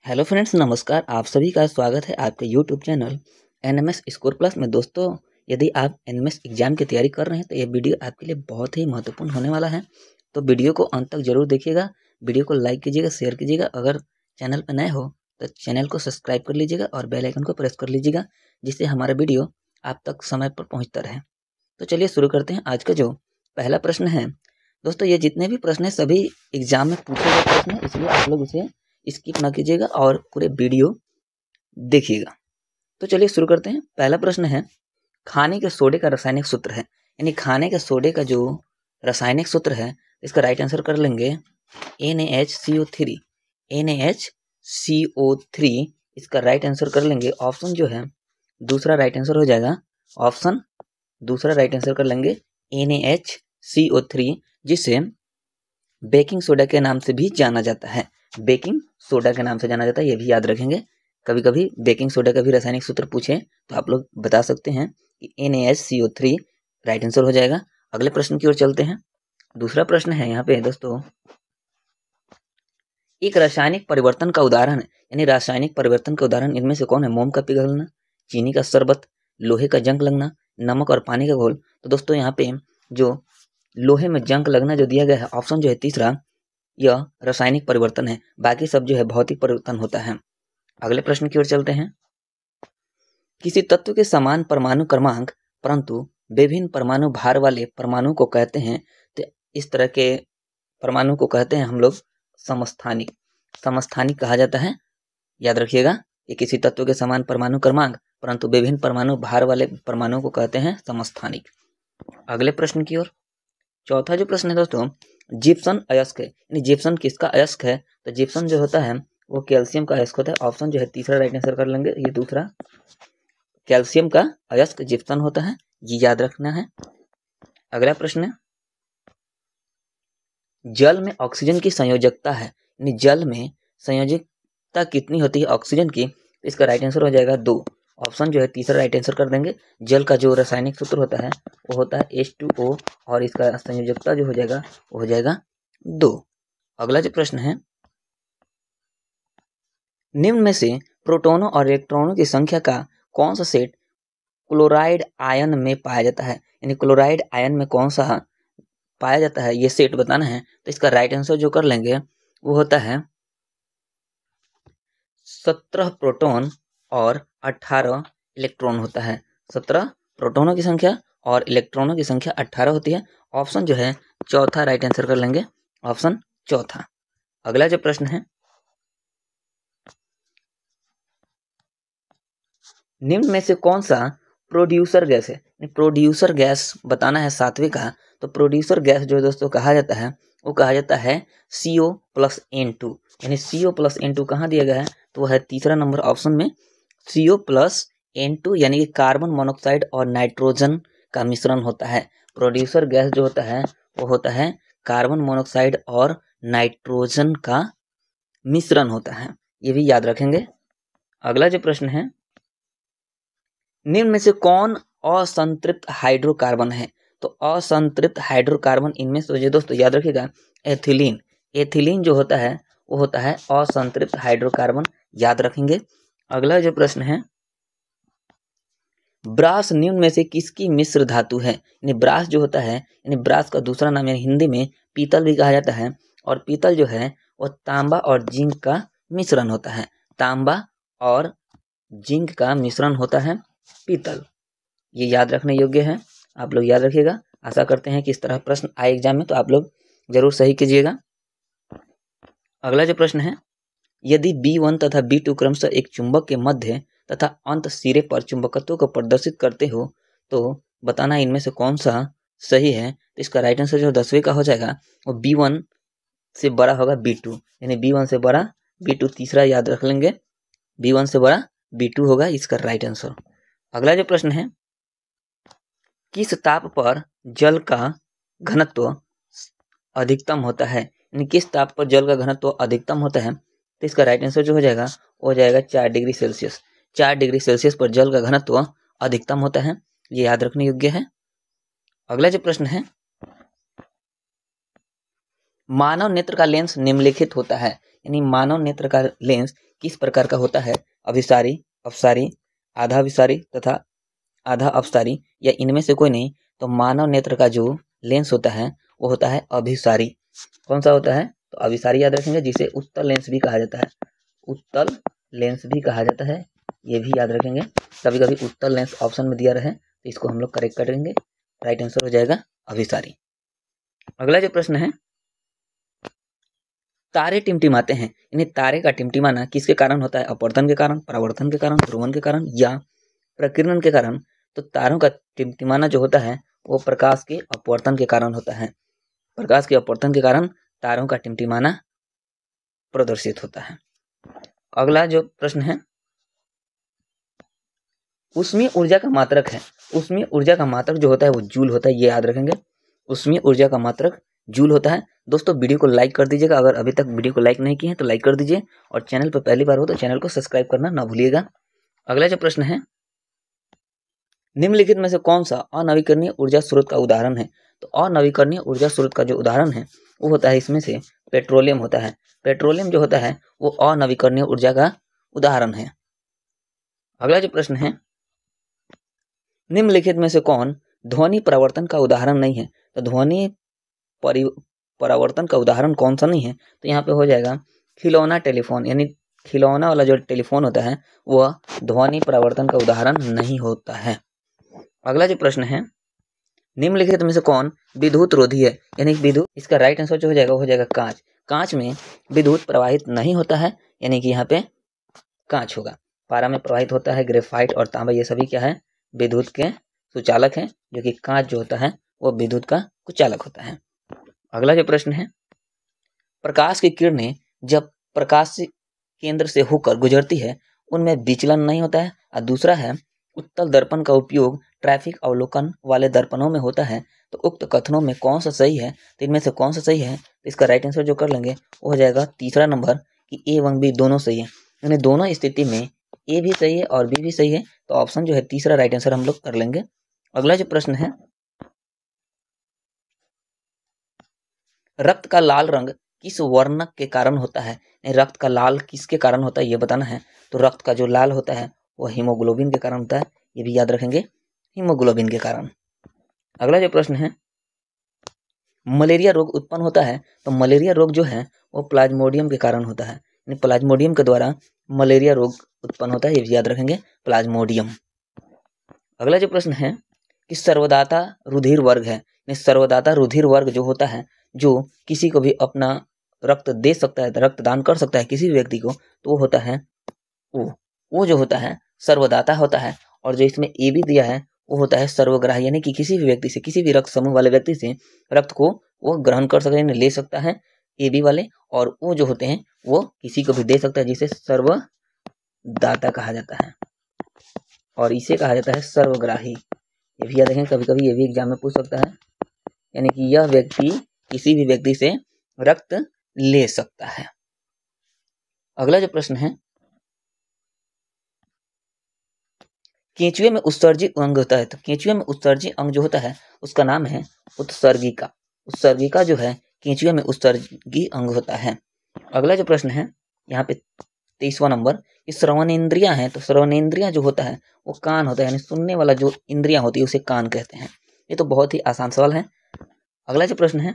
Hello friends, नमस्कार। आप सभी का स्वागत है आपके YouTube channel NMS score plus में। दोस्तों, यदि आप एनएमएस एग्जाम की तैयारी कर रहे हैं तो ये वीडियो आपके लिए बहुत ही महत्वपूर्ण होने वाला है। तो वीडियो को अंत तक जरूर देखिएगा। वीडियो को लाइक कीजिएगा, शेयर कीजिएगा। अगर चैनल पर नए हो तो चैनल को सब्सक्राइब कर लीजिएगा और बेल आइकन को प्रेस कर लीजिएगा, जिससे हमारा वीडियो आप तक समय पर पहुँचता रहे। तो चलिए शुरू करते हैं। आज का जो पहला प्रश्न है दोस्तों, ये जितने भी प्रश्न है सभी एग्जाम में पूछे गए प्रश्न है, इसलिए आप लोग इसे स्किप ना कीजिएगा और पूरे वीडियो देखिएगा। तो चलिए शुरू करते हैं। पहला प्रश्न है, खाने के सोडे का रासायनिक सूत्र है, यानी खाने के सोडे का जो रासायनिक सूत्र है इसका राइट आंसर कर लेंगे NaHCO3। NaHCO3 इसका राइट आंसर कर लेंगे। ऑप्शन जो है दूसरा राइट आंसर हो जाएगा। ऑप्शन दूसरा राइट आंसर कर लेंगे NaHCO3, जिसे बेकिंग सोडा के नाम से भी जाना जाता है। बेकिंग सोडा के नाम से जाना जाता है, ये भी याद रखेंगे। कभी कभी बेकिंग सोडा का भी रासायनिक सूत्र पूछे तो आप लोग बता सकते हैं कि NaHCO3 राइट आंसर हो जाएगा। अगले प्रश्न की ओर चलते हैं। दूसरा प्रश्न है यहाँ पे दोस्तों, एक रासायनिक परिवर्तन का उदाहरण, यानी रासायनिक परिवर्तन का उदाहरण इनमें से कौन है? मोम का पिघलना, चीनी का शरबत, लोहे का जंग लगना, नमक और पानी का घोल। तो दोस्तों यहाँ पे जो लोहे में जंग लगना जो दिया गया है, ऑप्शन जो है तीसरा, यह रासायनिक परिवर्तन है। बाकी सब जो है भौतिक परिवर्तन होता है। अगले प्रश्न की ओर चलते हैं। किसी तत्व के समान परमाणु क्रमांक परंतु विभिन्न परमाणु भार वाले परमाणु को कहते हैं। तो इस तरह के परमाणु को कहते हैं हम लोग समस्थानिक। समस्थानिक कहा जाता है, याद रखिएगा। ये किसी तत्व के समान परमाणु क्रमांक परंतु विभिन्न परमाणु भार वाले परमाणु को कहते हैं समस्थानिक। अगले प्रश्न की ओर। चौथा जो प्रश्न है दोस्तों, जिप्सम अयस्क है, यानी जिप्सम किसका अयस्क है? तो जिप्सम जो होता है वो कैल्शियम का अयस्क होता है। ऑप्शन जो है तीसरा राइट आंसर कर लेंगे, ये दूसरा। कैल्शियम का अयस्क जिप्सम होता है, ये याद रखना है। अगला प्रश्न है, जल में ऑक्सीजन की संयोजकता है, यानी जल में संयोजकता कितनी होती है ऑक्सीजन की? इसका राइट आंसर हो जाएगा 2। ऑप्शन जो है तीसरा राइट आंसर कर देंगे। जल का जो रासायनिक सूत्र होता है वो होता है H2O और इसका संयोजकता जो हो जाएगा वो हो जाएगा 2। अगला जो प्रश्न है, निम्न में से प्रोटॉनों और इलेक्ट्रॉनों की संख्या का कौन सा सेट क्लोराइड आयन में पाया जाता है? यानी क्लोराइड आयन में कौन सा पाया जाता है, ये सेट बताना है। तो इसका राइट आंसर जो कर लेंगे वो होता है 17 प्रोटॉन और 18 इलेक्ट्रॉन होता है। 17 प्रोटॉनों की संख्या और इलेक्ट्रॉनों की संख्या 18 होती है। ऑप्शन जो है चौथा राइट आंसर कर लेंगे। ऑप्शन चौथा। अगला जो प्रश्न है, निम्न में से कौन सा प्रोड्यूसर गैस है? प्रोड्यूसर गैस बताना है सात्विक का। तो प्रोड्यूसर गैस जो दोस्तों कहा जाता है वो कहा जाता है CO+N2, यानी CO+N2 कहाँ दिया गया है? तो वह है तीसरा नंबर ऑप्शन में CO+N2, यानी कि कार्बन मोनोऑक्साइड और नाइट्रोजन का मिश्रण होता है। प्रोड्यूसर गैस जो होता है वो होता है कार्बन मोनोऑक्साइड और नाइट्रोजन का मिश्रण होता है, ये भी याद रखेंगे। अगला जो प्रश्न है, निम्न में से कौन असंतृप्त हाइड्रोकार्बन है? तो असंतृप्त हाइड्रोकार्बन इनमें से जो दोस्तों याद रखिएगा एथिलीन। एथिलीन जो होता है वो होता है असंतृप्त हाइड्रोकार्बन, याद रखेंगे। अगला जो प्रश्न है, ब्रास निम्न में से किसकी मिश्र धातु है? यानी ब्रास जो होता है, यानी ब्रास का दूसरा नाम यानी हिंदी में पीतल भी कहा जाता है। और पीतल जो है वो तांबा और जिंक का मिश्रण होता है। तांबा और जिंक का मिश्रण होता है पीतल। ये याद रखने योग्य है, आप लोग याद रखिएगा। आशा करते हैं कि इस तरह प्रश्न आए एग्जाम में तो आप लोग जरूर सही कीजिएगा। अगला जो प्रश्न है, यदि B1 तथा B2 क्रमशः एक चुंबक के मध्य तथा अंत सिरे पर चुंबकत्व को प्रदर्शित करते हो तो बताना इनमें से कौन सा सही है। तो इसका राइट आंसर जो 10वें का हो जाएगा वो B1 से बड़ा होगा B2, यानी B1 से बड़ा B2 तीसरा याद रख लेंगे। B1 से बड़ा B2 होगा इसका राइट आंसर। अगला जो प्रश्न है, किस ताप पर जल का घनत्व अधिकतम होता है? यानी किस ताप पर जल का घनत्व अधिकतम होता है? तो इसका राइट आंसर जो हो जाएगा वो हो जाएगा 4 डिग्री सेल्सियस। 4 डिग्री सेल्सियस पर जल का घनत्व अधिकतम होता है, ये याद रखने योग्य है। अगला जो प्रश्न है, मानव नेत्र का लेंस निम्नलिखित होता है, यानी मानव नेत्र का लेंस किस प्रकार का होता है? अभिसारी, अपसारी, आधा अभिसारी तथा आधा अपसारी, या इनमें से कोई नहीं। तो मानव नेत्र का जो लेंस होता है वो होता है अभिसारी। कौन सा होता है? तो अभिसारी याद रखेंगे, जिसे उत्तल लेंस भी कहा जाता है। उत्तल लेंस भी कहा जाता है, ये भी याद रखेंगे। कभी कभी उत्तल लेंस ऑप्शन में दिया रहे तो इसको हम लोग करेक्ट करेंगे। राइट आंसर हो जाएगा अभिसारी। अगला जो प्रश्न है, तारे टिमटिमाते हैं, यानी तारे का टिमटिमाना किसके कारण होता है? अपवर्तन के कारण, परावर्तन के कारण, ध्रुवण के कारण या प्रकीर्णन के कारण? तो तारों का टिमटिमाना जो होता है वो प्रकाश के अपवर्तन के कारण होता है। प्रकाश के अपवर्तन के कारण तारों का टिमटिमाना प्रदर्शित होता है। अगला जो प्रश्न है, ऊष्मीय ऊर्जा का मात्रक है। ऊष्मीय ऊर्जा का मात्रक जो होता है वो जूल होता है, ये याद रखेंगे। ऊष्मीय ऊर्जा का मात्रक जूल होता है। दोस्तों वीडियो को लाइक कर दीजिएगा, अगर अभी तक वीडियो को लाइक नहीं किए हैं तो लाइक कर दीजिए, और चैनल पर पहली बार हो तो चैनल को सब्सक्राइब करना ना भूलिएगा। अगला जो प्रश्न है, निम्नलिखित में से कौन सा अनवीकरणीय ऊर्जा स्रोत का उदाहरण है? तो अनवीकरणीय ऊर्जा स्रोत का जो उदाहरण है वो होता है, इसमें से पेट्रोलियम होता है। पेट्रोलियम जो होता है वो अनवीकरणीय ऊर्जा का उदाहरण है। अगला जो प्रश्न है, निम्नलिखित में से कौन ध्वनि परावर्तन का उदाहरण नहीं है? तो ध्वनि परावर्तन का उदाहरण कौन सा नहीं है? तो यहाँ पे हो जाएगा खिलौना टेलीफोन, यानी खिलौना वाला जो टेलीफोन होता है वह ध्वनि परावर्तन का उदाहरण नहीं होता है। अगला जो प्रश्न है, निम्नलिखित में से कौन विद्युत रोधी है? यानी विद्युत, इसका राइट आंसर जो हो जाएगा वो हो जाएगा कांच। कांच में विद्युत प्रवाहित नहीं होता है, यानी कि यहाँ पे कांच होगा। पारा में प्रवाहित होता है, ग्रेफाइट और तांबा ये सभी क्या है? विद्युत के सुचालक हैं, जो कि कांच जो होता है वो विद्युत का कुचालक होता है। अगला जो प्रश्न है, प्रकाश की किरणें जब प्रकाश केंद्र से होकर गुजरती है उनमें विचलन नहीं होता है। और दूसरा है, उत्तल दर्पण का उपयोग ट्रैफिक अवलोकन वाले दर्पणों में होता है। तो उक्त कथनों में कौन सा सही है? तो इनमें से कौन सा सही है? तो इसका राइट आंसर जो कर लेंगे वो हो जाएगा तीसरा नंबर, कि ए एवं बी दोनों सही है। यानी दोनों स्थिति में ए भी सही है और बी भी सही है, तो ऑप्शन जो है तीसरा राइट आंसर हम लोग कर लेंगे। अगला जो प्रश्न है, रक्त का लाल रंग किस वर्णक के कारण होता है? रक्त का लाल किसके कारण होता है ये बताना है। तो रक्त का जो लाल होता है वो हीमोग्लोबिन के कारण होता है, ये भी याद रखेंगे, हीमोग्लोबिन के कारण। अगला जो प्रश्न है, मलेरिया रोग उत्पन्न होता है। तो मलेरिया रोग जो है वो प्लाज्मोडियम के कारण होता है, यानी प्लाज्मोडियम के द्वारा मलेरिया रोग उत्पन्न होता है, ये भी याद रखेंगे, प्लाज्मोडियम। अगला जो प्रश्न है कि सर्वदाता रुधिर वर्ग है। सर्वदाता रुधिर वर्ग जो होता है, जो किसी को भी अपना रक्त दे सकता है, रक्तदान कर सकता है किसी भी व्यक्ति को, तो वो होता है वो जो होता है सर्वदाता होता है। और जो इसमें ए भी दिया है वो होता है सर्वग्राही, यानी कि किसी भी व्यक्ति से, किसी भी रक्त समूह वाले व्यक्ति से रक्त को वो ग्रहण कर सकता है, ले सकता है, ए बी वाले। और वो जो होते हैं वो किसी को भी दे सकता है, जिसे सर्वदाता कहा जाता है, और इसे कहा जाता है सर्वग्राही। ये भी याद रखें, कभी कभी ये भी एग्जाम में पूछ सकता है, यानी कि यह व्यक्ति किसी भी व्यक्ति से रक्त ले सकता है। अगला जो प्रश्न है, केंचुए में उत्सर्जी अंग होता है। तो केंचुए में उत्सर्जी अंग जो होता है उसका नाम है उत्सर्गिका। उत्सर्गिका जो है केंचुए में उत्सर्गी अंग होता है। अगला जो प्रश्न है, यहाँ पे 23वां नंबर, कि श्रवणेंद्रियां हैं। तो श्रवणेंद्रियां जो होता है वो कान होता है, यानी सुनने वाला जो इंद्रियां होती है उसे कान कहते हैं। ये तो बहुत ही आसान सवाल है। अगला जो प्रश्न है,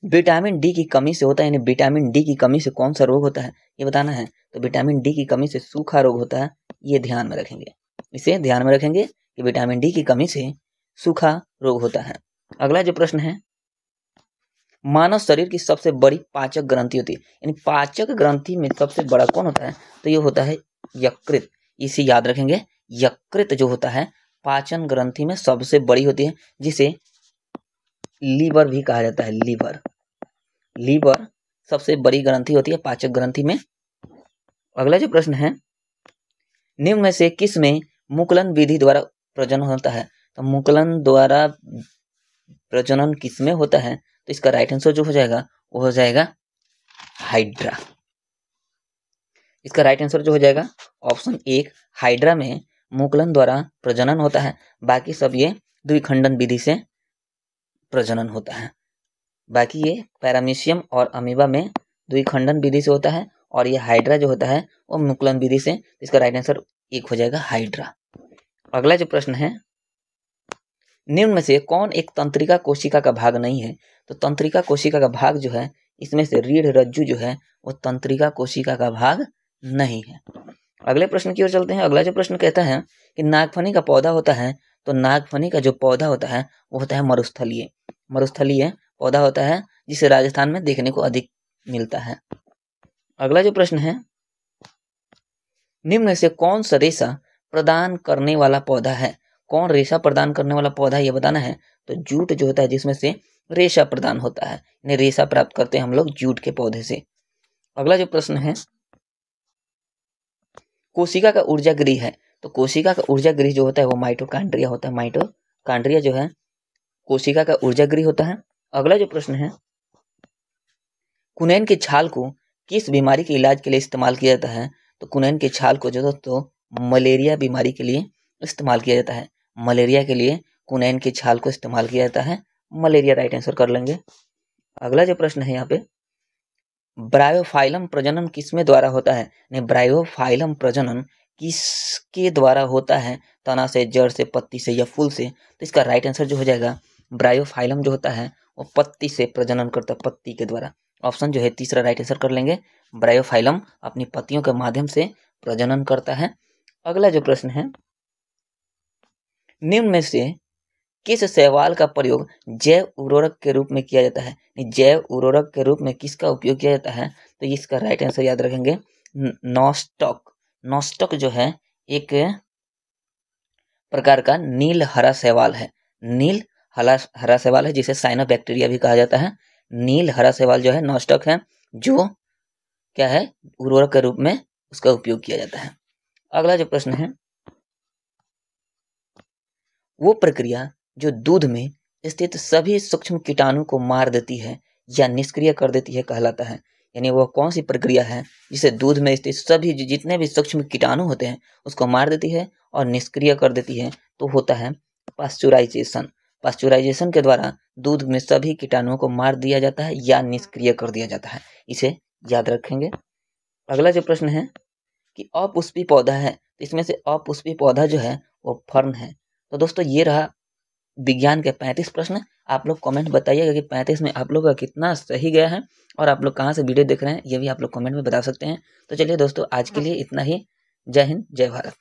विटामिन डी की कमी से होता है, यानी विटामिन डी की कमी से कौन सा रोग होता है ये बताना है। तो विटामिन डी की कमी से सूखा रोग होता है, ये ध्यान में रखेंगे, इसे ध्यान में रखेंगे कि विटामिन डी की कमी से सूखा रोग होता है। अगला जो प्रश्न है, मानव शरीर की सबसे बड़ी पाचक ग्रंथि होती है, यानी पाचक ग्रंथि में सबसे बड़ा कौन होता है? तो ये होता है यकृत। इसे याद रखेंगे, यकृत जो होता है पाचन ग्रंथि में सबसे बड़ी होती है, जिसे लीवर भी कहा जाता है। लीवर सबसे बड़ी ग्रंथि होती है पाचक ग्रंथि में। अगला जो प्रश्न है, निम्न में से किस में मुकुलन विधि द्वारा प्रजनन होता है? तो मुकुलन द्वारा प्रजनन किस में होता है? तो इसका राइट आंसर जो हो जाएगा वो हो जाएगा हाइड्रा। इसका राइट आंसर जो हो जाएगा ऑप्शन 1, हाइड्रा में मुकुलन द्वारा प्रजनन होता है। बाकी सब ये द्विखंडन विधि से प्रजनन होता है। बाकी ये पैरामीशियम और अमीबा में द्विखंडन विधि से होता है, और ये हाइड्रा जो होता है वो मुकुलन विधि से। इसका राइट आंसर एक हो जाएगा हाइड्रा। अगला जो प्रश्न है, निम्न में से कौन एक तंत्रिका कोशिका का भाग नहीं है? तो तंत्रिका कोशिका का भाग जो है, इसमें से रीढ़ रज्जु जो है वो तंत्रिका कोशिका का भाग नहीं है। अगले प्रश्न की ओर चलते हैं। अगला जो प्रश्न कहता है कि नागफनी का पौधा होता है, तो नागफनी का जो पौधा होता है वो होता है मरुस्थलीय। मरुस्थलीय पौधा होता है जिसे राजस्थान में देखने को अधिक मिलता है। अगला जो प्रश्न है, निम्न में से कौन सा रेशा प्रदान करने वाला पौधा है? कौन रेशा प्रदान करने वाला पौधा है ये बताना है। तो जूट जो होता है जिसमें से रेशा प्रदान होता है, यानी रेशा प्राप्त करते हैं हम लोग जूट के पौधे से। अगला जो प्रश्न है, कोशिका का ऊर्जा गृह है, तो कोशिका का ऊर्जा गृह जो होता है वो माइटोकॉन्ड्रिया होता है। माइटोकॉन्ड्रिया जो है कोशिका का ऊर्जा गृह होता है। अगला जो प्रश्न है, कुनैन की छाल को किस बीमारी के इलाज के लिए इस्तेमाल किया जाता है? तो कुनैन की छाल को जो दोस्तों मलेरिया बीमारी के लिए इस्तेमाल किया जाता है। मलेरिया के लिए कुनैन की छाल को इस्तेमाल किया जाता है। मलेरिया राइट आंसर कर लेंगे। अगला जो प्रश्न है यहाँ पे, ब्रायोफाइलम प्रजनन किसमें द्वारा होता है? ब्रायोफाइलम प्रजनन किसके द्वारा होता है? तना से, जड़ से, पत्ती से या फूल से? तो इसका राइट आंसर जो हो जाएगा, ब्रायोफाइलम जो होता है वो पत्ती से प्रजनन करता है, पत्ती के द्वारा। ऑप्शन जो है तीसरा राइट आंसर कर लेंगे। ब्रायोफाइलम अपनी पत्तियों के माध्यम से प्रजनन करता है। अगला जो प्रश्न है, निम्न में से किस शैवाल का प्रयोग जैव उर्वरक के रूप में किया जाता है? जैव उर्वरक के रूप में किसका उपयोग किया जाता है? तो इसका राइट आंसर याद रखेंगे, नॉस्टॉक। नॉस्टॉक जो है एक प्रकार का नील हरा शैवाल है। नील हरा शैवाल है जिसे साइनोबैक्टीरिया भी कहा जाता है। नील हरा शैवाल जो है नॉस्टॉक है, जो क्या है उर्वरक के रूप में उसका उपयोग किया जाता है। अगला जो प्रश्न है, वो प्रक्रिया जो दूध में स्थित सभी सूक्ष्म कीटाणु को मार देती है या निष्क्रिय कर देती है कहलाता है। यानी वह कौन सी प्रक्रिया है जिसे दूध में स्थित सभी जितने भी सूक्ष्म कीटाणु होते हैं उसको मार देती है और निष्क्रिय कर देती है? तो होता है पास्चुराइजेशन। पास्चुराइजेशन के द्वारा दूध में सभी कीटाणुओं को मार दिया जाता है या निष्क्रिय कर दिया जाता है। इसे याद रखेंगे। अगला जो प्रश्न है कि अपुष्पी पौधा है, तो इसमें से अपुष्पी पौधा जो है वो फर्न है। तो दोस्तों ये रहा विज्ञान के 35 प्रश्न। आप लोग कमेंट बताइएगा कि 35 में आप लोग का कितना सही गया है, और आप लोग कहाँ से वीडियो देख रहे हैं ये भी आप लोग कमेंट में बता सकते हैं। तो चलिए दोस्तों आज के लिए इतना ही। जय हिंद, जय भारत।